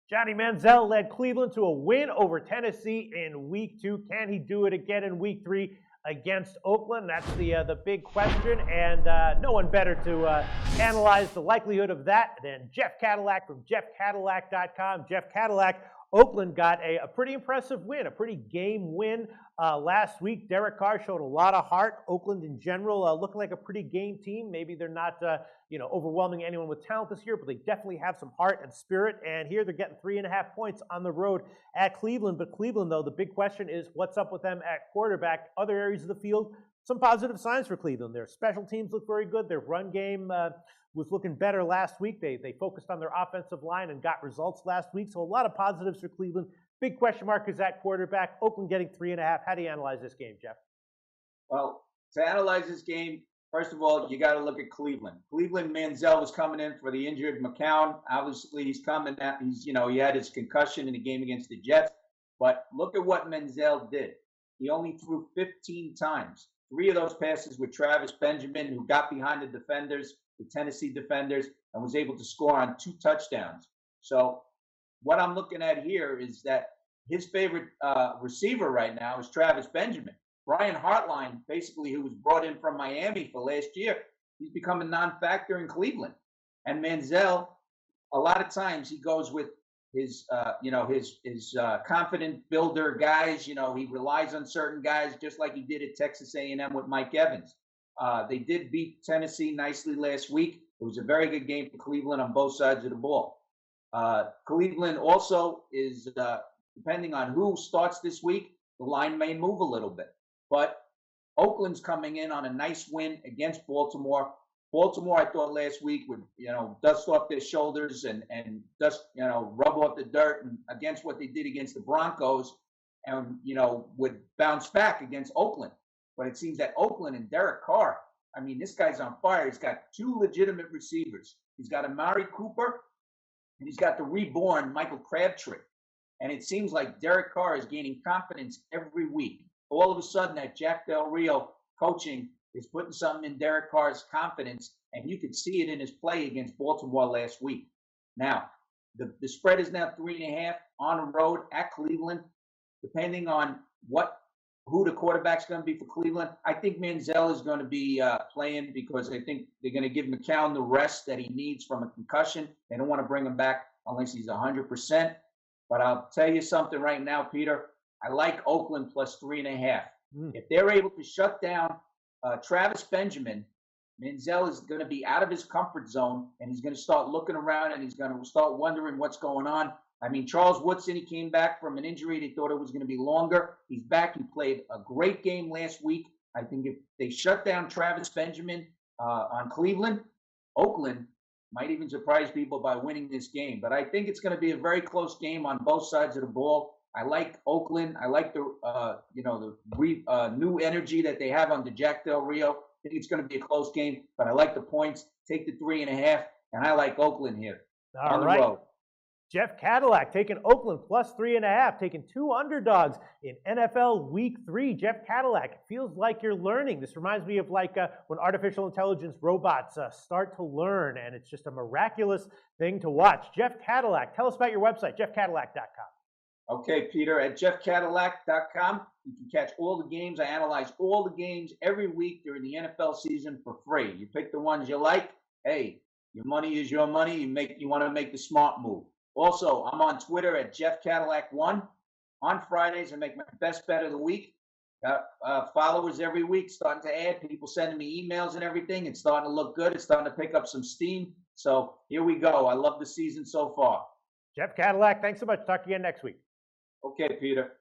Johnny Manziel led Cleveland to a win over Tennessee in Week 2. Can he do it again in Week 3 against Oakland? That's the big question, and no one better to analyze the likelihood of that than Jeff Cadillac from jeffcadillac.com. Jeff Cadillac, Oakland got a pretty impressive win, a pretty game win last week. Derek Carr showed a lot of heart. Oakland in general looking like a pretty game team. Maybe they're not overwhelming anyone with talent this year, but they definitely have some heart and spirit. And here they're getting 3.5 points on the road at Cleveland. But Cleveland, though, the big question is what's up with them at quarterback. Other areas of the field, some positive signs for Cleveland. Their special teams look very good. Their run game was looking better last week. They focused on their offensive line and got results last week. So a lot of positives for Cleveland. Big question mark is at quarterback. Oakland getting 3.5. How do you analyze this game, Jeff? Well, to analyze this game, first of all, you got to look at Cleveland. Manziel was coming in for the injured McCown. Obviously, he's coming out. He had his concussion in the game against the Jets. But look at what Manziel did. He only threw 15 times. 3 of those passes were Travis Benjamin, who got behind the defenders, the Tennessee defenders, and was able to score on 2 touchdowns. So what I'm looking at here is that his favorite receiver right now is Travis Benjamin. Brian Hartline, basically, who was brought in from Miami for last year, he's become a non-factor in Cleveland. And Manziel, a lot of times he goes with his confident builder guys. He relies on certain guys, just like he did at Texas A&M with Mike Evans. They did beat Tennessee nicely last week. It was a very good game for Cleveland on both sides of the ball. Cleveland also is, depending on who starts this week, the line may move a little bit. But Oakland's coming in on a nice win against Baltimore. Baltimore, I thought last week would, dust off their shoulders and dust, rub off the dirt and against what they did against the Broncos and, would bounce back against Oakland. But it seems that Oakland and Derek Carr, this guy's on fire. He's got 2 legitimate receivers. He's got Amari Cooper and he's got the reborn Michael Crabtree. And it seems like Derek Carr is gaining confidence every week. All of a sudden, that Jack Del Rio coaching is putting something in Derek Carr's confidence, and you could see it in his play against Baltimore last week. Now, the spread is now 3.5 on the road at Cleveland. Depending on who the quarterback's going to be for Cleveland, I think Manziel is going to be playing because I think they're going to give McCown the rest that he needs from a concussion. They don't want to bring him back unless he's 100%. But I'll tell you something right now, Peter. I like Oakland plus 3.5. If they're able to shut down Travis Benjamin, Manziel is going to be out of his comfort zone, and he's going to start looking around, and he's going to start wondering what's going on. Charles Woodson, he came back from an injury. They thought it was going to be longer. He's back. He played a great game last week. I think if they shut down Travis Benjamin on Cleveland, Oakland might even surprise people by winning this game. But I think it's going to be a very close game on both sides of the ball. I like Oakland. I like the new energy that they have under Jack Del Rio. I think it's going to be a close game, but I like the points. Take the 3.5, and I like Oakland here. All right. Road. Jeff Cadillac taking Oakland plus 3.5, taking 2 underdogs in NFL Week 3. Jeff Cadillac, it feels like you're learning. This reminds me of when artificial intelligence robots start to learn, and it's just a miraculous thing to watch. Jeff Cadillac, tell us about your website, jeffcadillac.com. Okay, Peter, at jeffcadillac.com, you can catch all the games. I analyze all the games every week during the NFL season for free. You pick the ones you like. Hey, your money is your money. You want to make the smart move. Also, I'm on Twitter at jeffcadillac1. On Fridays, I make my best bet of the week. Got followers every week, starting to add. People sending me emails and everything. It's starting to look good. It's starting to pick up some steam. So here we go. I love the season so far. Jeff Cadillac, thanks so much. Talk to you again next week. Okay, Peter.